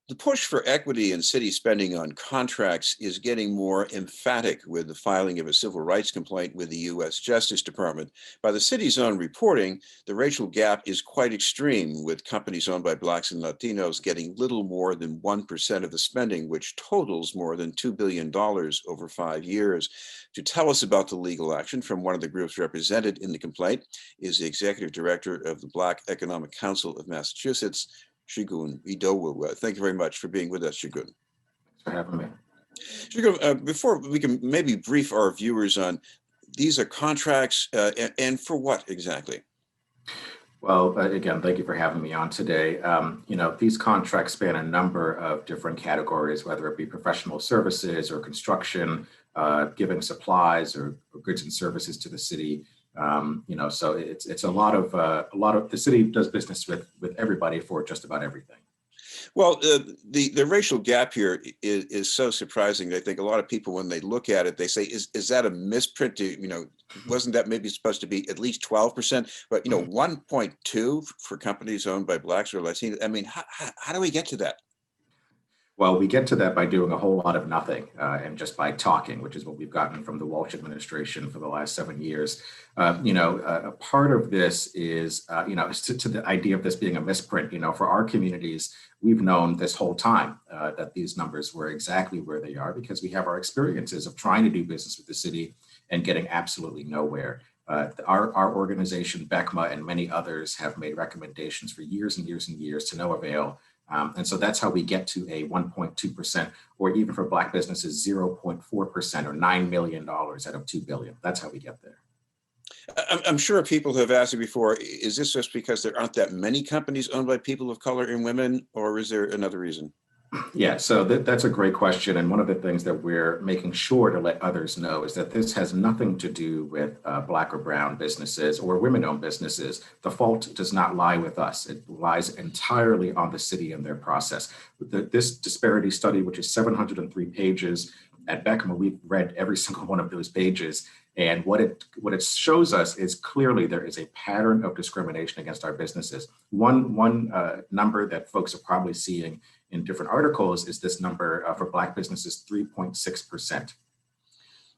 The push for equity in city spending on contracts is getting more emphatic with the filing of a civil rights complaint with the U.S. Justice Department. By the city's own reporting, the racial gap is quite extreme, with companies owned by Blacks and Latinos getting little more than 1% of the spending, which totals more than $2 billion over 5 years. To tell us about the legal action from one of the groups represented in the complaint is the executive director of the Black Economic Council of Massachusetts, Segun Idowu. Thank you very much for being with us, Segun. Thanks for having me. Segun, before we can maybe brief our viewers on, these are contracts and for what exactly? Well, again, thank you for having me on today. These contracts span a number of different categories, whether it be professional services or construction, giving supplies or goods and services to the city. So it's a lot of the city does business with everybody for just about everything. Well, the racial gap here is so surprising. I think a lot of people, when they look at it, they say, is that a misprint? Wasn't that maybe supposed to be at least 12%? But 1.2 for companies owned by Blacks or Latinos. I mean, how do we get to that? Well, we get to that by doing a whole lot of nothing and just by talking, which is what we've gotten from the Walsh administration for the last 7 years. A part of this is, to the idea of this being a misprint. For our communities, we've known this whole time that these numbers were exactly where they are because we have our experiences of trying to do business with the city and getting absolutely nowhere. Our organization, BECMA, and many others have made recommendations for years and years and years to no avail. And so that's how we get to a 1.2%, or even for Black businesses, 0.4% or $9 million out of $2 billion. That's how we get there. I'm sure people have asked you before, is this just because there aren't that many companies owned by people of color and women, or is there another reason? Yeah, so that's a great question. And one of the things that we're making sure to let others know is that this has nothing to do with Black or brown businesses or women-owned businesses. The fault does not lie with us. It lies entirely on the city and their process. This disparity study, which is 703 pages, at BECMA, we've read every single one of those pages. And what it shows us is clearly there is a pattern of discrimination against our businesses. One number that folks are probably seeing in different articles is this number for Black businesses, 3.6%.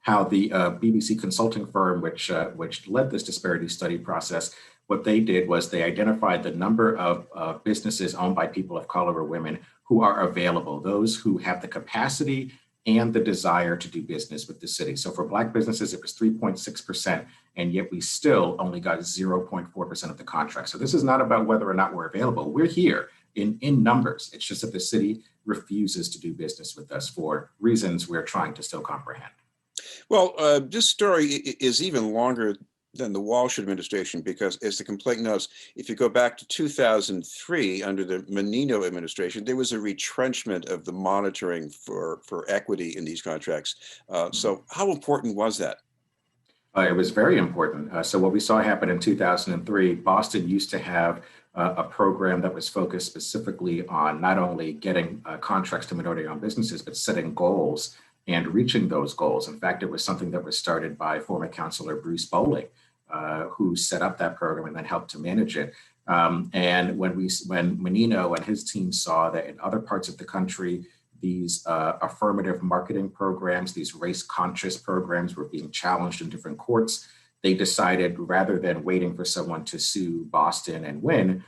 How the BBC consulting firm, which led this disparity study process, what they did was they identified the number of businesses owned by people of color or women who are available, those who have the capacity and the desire to do business with the city. So for Black businesses, it was 3.6%, and yet we still only got 0.4% of the contract. So this is not about whether or not we're available. We're here in numbers. It's just that the city refuses to do business with us for reasons we're trying to still comprehend. Well, this story is even longer than the Walsh administration, because as the complaint notes, if you go back to 2003 under the Menino administration, there was a retrenchment of the monitoring for equity in these contracts. So how important was that? It was very important. So what we saw happen in 2003, Boston used to have a program that was focused specifically on not only getting contracts to minority-owned businesses, but setting goals and reaching those goals. In fact, it was something that was started by former councilor Bruce Bowling, who set up that program and then helped to manage it. And when Menino and his team saw that in other parts of the country, these affirmative marketing programs, these race-conscious programs were being challenged in different courts, they decided rather than waiting for someone to sue Boston and win,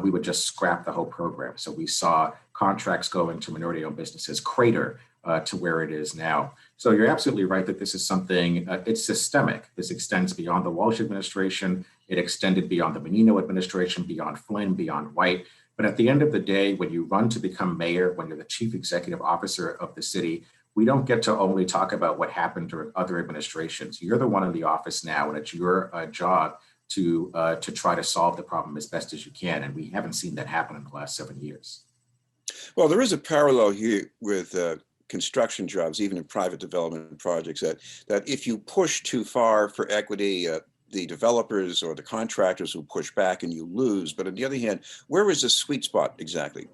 we would just scrap the whole program. So we saw contracts going to minority-owned businesses crater to where it is now. So you're absolutely right that this is something, it's systemic. This extends beyond the Walsh administration. It extended beyond the Menino administration, beyond Flynn, beyond White. But at the end of the day, when you run to become mayor, when you're the chief executive officer of the city, we don't get to only talk about what happened during other administrations. You're the one in the office now, and it's your job to try to solve the problem as best as you can. And we haven't seen that happen in the last 7 years. Well, there is a parallel here with construction jobs, even in private development projects, that if you push too far for equity, the developers or the contractors will push back and you lose. But on the other hand, where is the sweet spot exactly?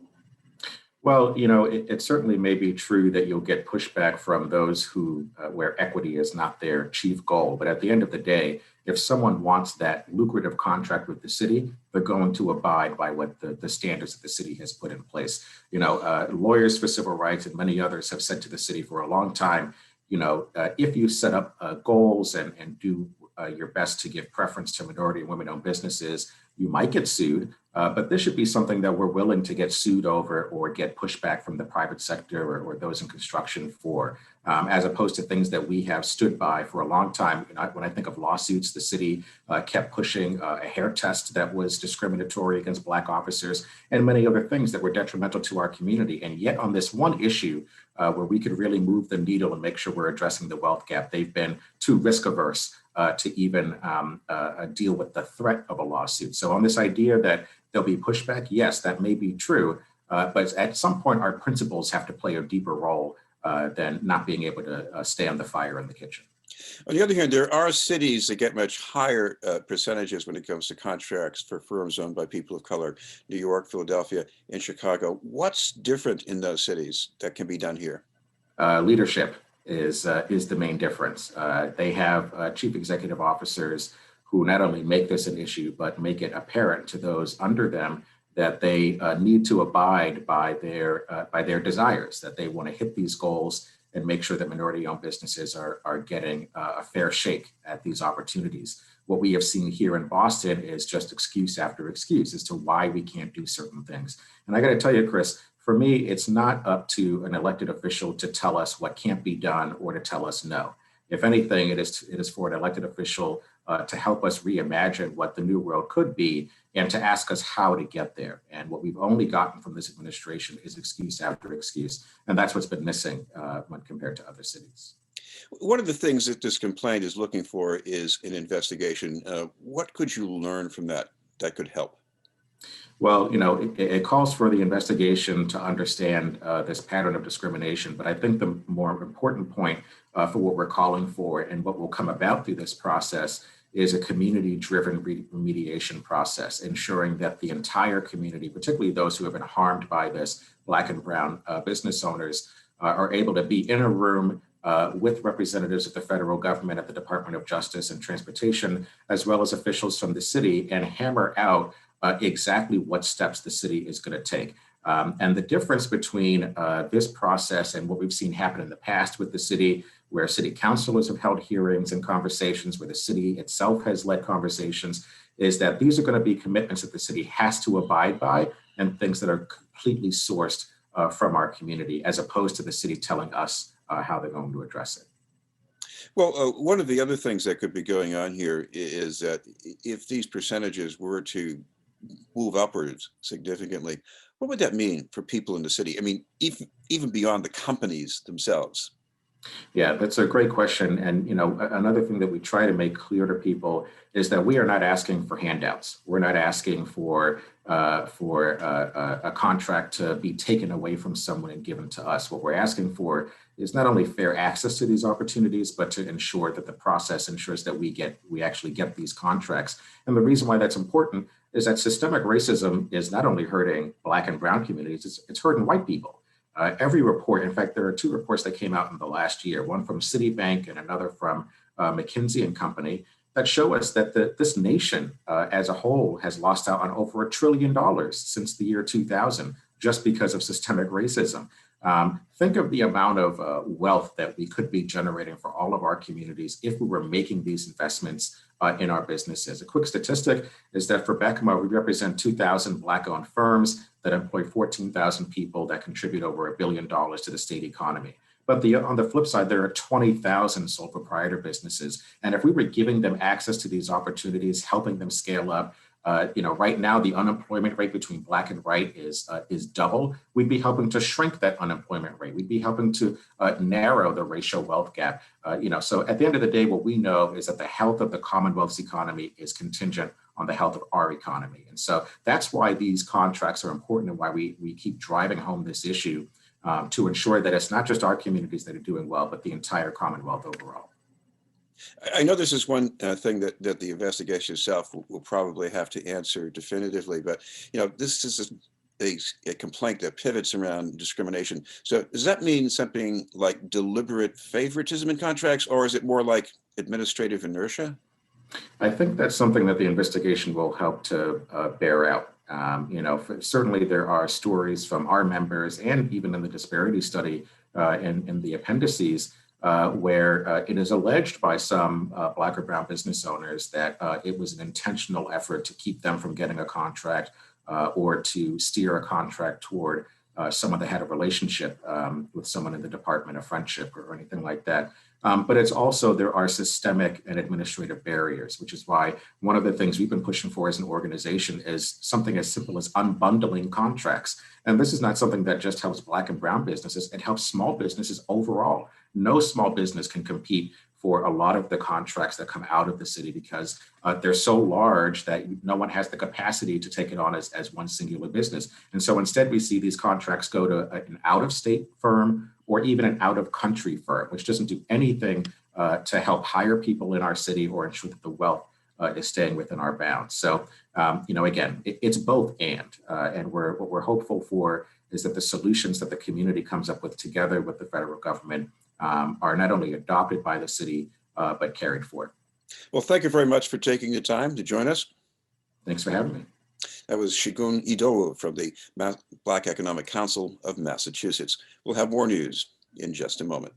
Well, it certainly may be true that you'll get pushback from those who where equity is not their chief goal. But at the end of the day, if someone wants that lucrative contract with the city, they're going to abide by what the standards that the city has put in place. Lawyers for civil rights and many others have said to the city for a long time, if you set up goals and do your best to give preference to minority and women-owned businesses, you might get sued. But this should be something that we're willing to get sued over or get pushback from the private sector or those in construction for, as opposed to things that we have stood by for a long time. When I think of lawsuits, the city kept pushing a hair test that was discriminatory against Black officers and many other things that were detrimental to our community. And yet on this one issue where we could really move the needle and make sure we're addressing the wealth gap, they've been too risk averse to even deal with the threat of a lawsuit. So on this idea that there'll be pushback, yes, that may be true, but at some point our principles have to play a deeper role than not being able to stand the fire in the kitchen. On the other hand, there are cities that get much higher percentages when it comes to contracts for firms owned by people of color: New York, Philadelphia, and Chicago. What's different in those cities that can be done here? Leadership is the main difference. They have chief executive officers who not only make this an issue, but make it apparent to those under them that they need to abide by their desires, that they want to hit these goals and make sure that minority-owned businesses are getting a fair shake at these opportunities. What we have seen here in Boston is just excuse after excuse as to why we can't do certain things. And I got to tell you, Chris, for me, it's not up to an elected official to tell us what can't be done or to tell us no. If anything, it is for an elected official to help us reimagine what the new world could be and to ask us how to get there. And what we've only gotten from this administration is excuse after excuse. And that's what's been missing when compared to other cities. One of the things that this complaint is looking for is an investigation. What could you learn from that could help? Well, it calls for the investigation to understand this pattern of discrimination. But I think the more important point for what we're calling for and what will come about through this process is a community-driven remediation process, ensuring that the entire community, particularly those who have been harmed by this, Black and brown business owners, are able to be in a room with representatives of the federal government at the Department of Justice and Transportation, as well as officials from the city, and hammer out exactly what steps the city is going to take. And the difference between this process and what we've seen happen in the past with the city, where city councilors have held hearings and conversations, where the city itself has led conversations, is that these are going to be commitments that the city has to abide by and things that are completely sourced from our community, as opposed to the city telling us how they're going to address it. Well, one of the other things that could be going on here is that if these percentages were to move upwards significantly, what would that mean for people in the city? I mean, even beyond the companies themselves. Yeah, that's a great question. And another thing that we try to make clear to people is that we are not asking for handouts. We're not asking for a contract to be taken away from someone and given to us. What we're asking for is not only fair access to these opportunities, but to ensure that the process ensures that we actually get these contracts. And the reason why that's important is that systemic racism is not only hurting Black and brown communities, it's hurting white people. Every report, in fact, there are two reports that came out in the last year, one from Citibank and another from McKinsey and Company, that show us that this nation as a whole has lost out on over $1 trillion since the year 2000, just because of systemic racism. Think of the amount of wealth that we could be generating for all of our communities if we were making these investments in our businesses. A quick statistic is that for BECMA, we represent 2,000 Black-owned firms that employ 14,000 people that contribute over $1 billion to the state economy. But on the flip side, there are 20,000 sole proprietor businesses. And if we were giving them access to these opportunities, helping them scale up, right now the unemployment rate between Black and white is double. We'd be helping to shrink that unemployment rate. We'd be helping to narrow the racial wealth gap. So at the end of the day, what we know is that the health of the Commonwealth's economy is contingent on the health of our economy. And so that's why these contracts are important and why we keep driving home this issue to ensure that it's not just our communities that are doing well, but the entire Commonwealth overall. I know this is one thing that the investigation itself will probably have to answer definitively, but this is a complaint that pivots around discrimination. So does that mean something like deliberate favoritism in contracts, or is it more like administrative inertia? I think that's something that the investigation will help to bear out. Certainly there are stories from our members and even in the disparity study in the appendices where it is alleged by some Black or Brown business owners that it was an intentional effort to keep them from getting a contract or to steer a contract toward someone that had a relationship with someone in the Department of Friendship or anything like that. But it's also, there are systemic and administrative barriers, which is why one of the things we've been pushing for as an organization is something as simple as unbundling contracts. And this is not something that just helps Black and Brown businesses, it helps small businesses overall. No small business can compete for a lot of the contracts that come out of the city because they're so large that no one has the capacity to take it on as one singular business. And so instead we see these contracts go to an out-of-state firm or even an out-of-country firm, which doesn't do anything to help hire people in our city or ensure that the wealth is staying within our bounds. So, again, it's both and what we're hopeful for is that the solutions that the community comes up with together with the federal government are not only adopted by the city, but carried forward. Well, thank you very much for taking the time to join us. Thanks for having me. That was Segun Idowu from the Black Economic Council of Massachusetts. We'll have more news in just a moment.